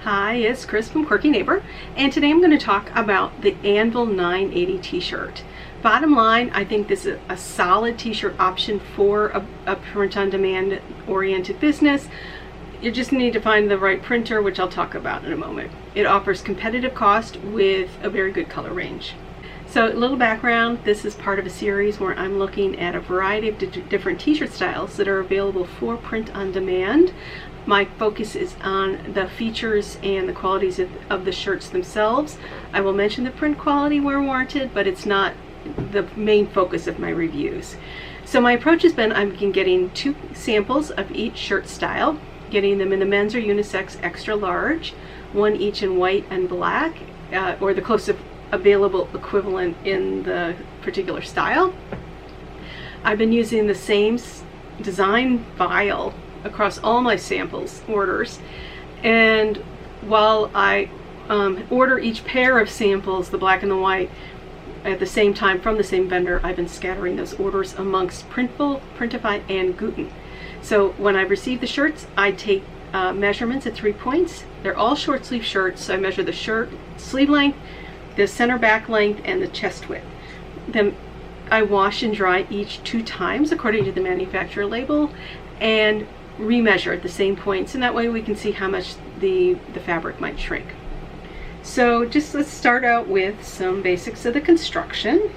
Hi, it's Chris from Quirky Neighbor, and today I'm going to talk about the Anvil 980 t-shirt. Bottom line, I think this is a solid t-shirt option for a print-on-demand oriented business. You just need to find the right printer, which I'll talk about in a moment. It offers competitive cost with a very good color range. So a little background, this is part of a series where I'm looking at a variety of different t-shirt styles that are available for print on demand. My focus is on the features and the qualities of the shirts themselves. I will mention the print quality where warranted, but it's not the main focus of my reviews. So my approach has been I've been getting 2 samples of each shirt style, getting them in the men's or unisex extra large, 1 each in white and black, or the closest available equivalent in the particular style. I've been using the same design file across all my samples orders, and while I order each pair of samples, the black and the white, at the same time from the same vendor, I've been scattering those orders amongst Printful, Printify, and Gooten. So when I receive the shirts, I take measurements at 3 points. They're all short sleeve shirts, so I measure the shirt sleeve length, the center back length, and the chest width. Then I wash and dry each 2 times according to the manufacturer label and remeasure at the same points, and that way we can see how much the fabric might shrink. So just let's start out with some basics of the construction.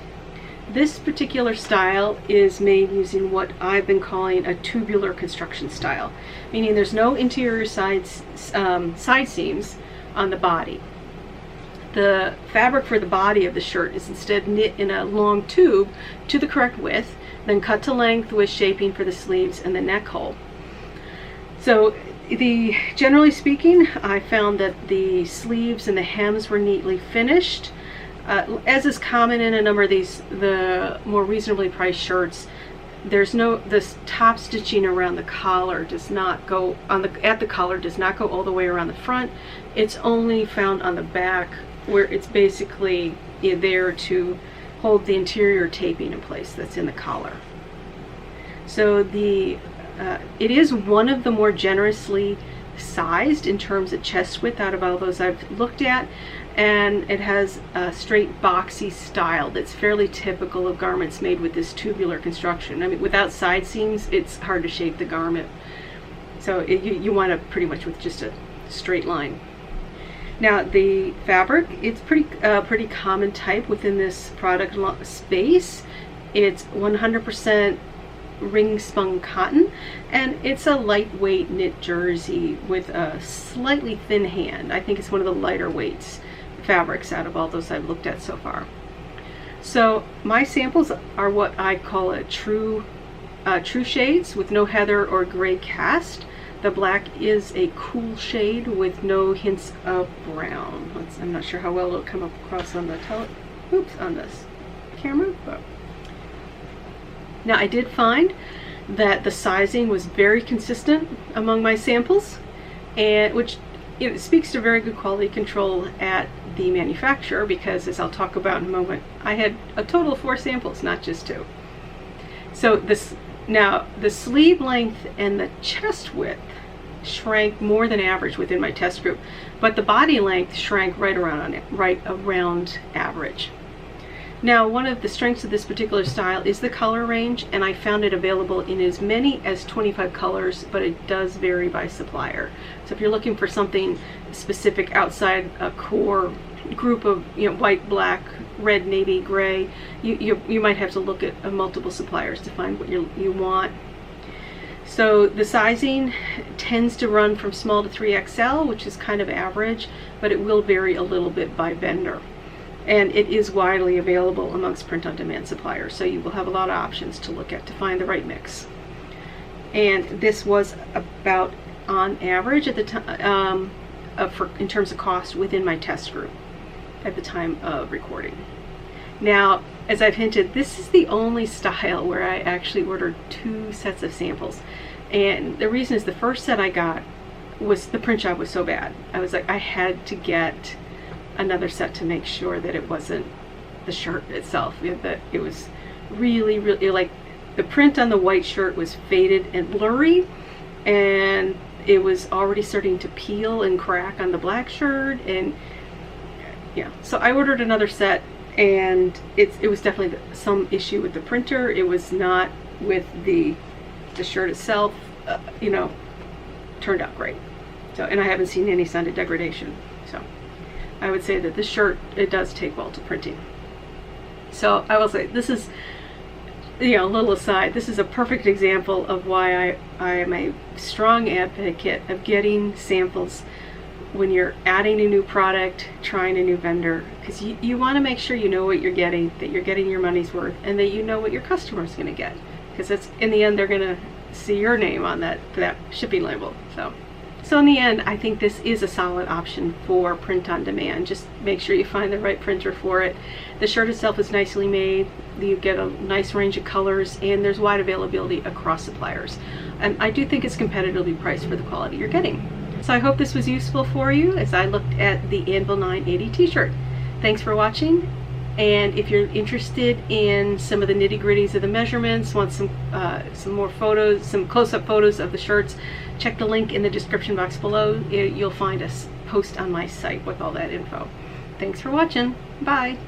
This particular style is made using what I've been calling a tubular construction style, meaning there's no interior side seams on the body. The fabric for the body of the shirt is instead knit in a long tube to the correct width, then cut to length with shaping for the sleeves and the neck hole. So generally speaking, I found that the sleeves and the hems were neatly finished. As is common in a number of the more reasonably priced shirts, this top stitching around the collar does not go at the collar does not go all the way around the front. It's only found on the back, where it's basically there to hold the interior taping in place that's in the collar. So it is one of the more generously sized in terms of chest width out of all those I've looked at, and it has a straight boxy style that's fairly typical of garments made with this tubular construction. I mean, without side seams, it's hard to shape the garment. So you wind up pretty much with just a straight line. Now the fabric, it's pretty common type within this product space. It's 100% ring spun cotton, and it's a lightweight knit jersey with a slightly thin hand. I think it's one of the lighter weights fabrics out of all those I've looked at so far. So my samples are what I call a true shades with no heather or gray cast. The black is a cool shade with no hints of brown. I'm not sure how well it'll come across on the on this camera, but now I did find that the sizing was very consistent among my samples, and which speaks to very good quality control at the manufacturer, because as I'll talk about in a moment, I had a total of 4 samples, not just 2. So now the sleeve length and the chest width shrank more than average within my test group, but the body length shrank right around average. Now, one of the strengths of this particular style is the color range, and I found it available in as many as 25 colors, but it does vary by supplier. So if you're looking for something specific outside a core group of white, black, red, navy, gray, you might have to look at multiple suppliers to find what you want. So the sizing tends to run from small to 3XL, which is kind of average, but it will vary a little bit by vendor. And it is widely available amongst print-on-demand suppliers, so you will have a lot of options to look at to find the right mix. And this was about on average at the time in terms of cost within my test group at the time of recording. Now, as I've hinted, this is the only style where I actually ordered 2 sets of samples, and the reason is the first set I got was the print job was so bad. I was like, I had to get another set to make sure that it wasn't the shirt itself, that it was really like the print on the white shirt was faded and blurry, and it was already starting to peel and crack on the black shirt, and yeah, so I ordered another set, and it was definitely some issue with the printer. It was not with the shirt itself. You know, turned out great. So, and I haven't seen any sign of degradation. So I would say that this shirt, it does take well to printing. So I will say, this is, you know, a little aside, this is a perfect example of why I am a strong advocate of getting samples when you're adding a new product, trying a new vendor, because you want to make sure you know what you're getting, that you're getting your money's worth, and that you know what your customer's going to get, because it's, in the end, they're going to see your name on that shipping label. So in the end, I think this is a solid option for print on demand. Just make sure you find the right printer for it. The shirt itself is nicely made. You get a nice range of colors, and there's wide availability across suppliers. And I do think it's competitively priced for the quality you're getting. So I hope this was useful for you as I looked at the Anvil 980 t-shirt. Thanks for watching. And if you're interested in some of the nitty-gritties of the measurements, want some more photos, some close-up photos of the shirts, check the link in the description box below. You'll find a post on my site with all that info. Thanks for watching. Bye.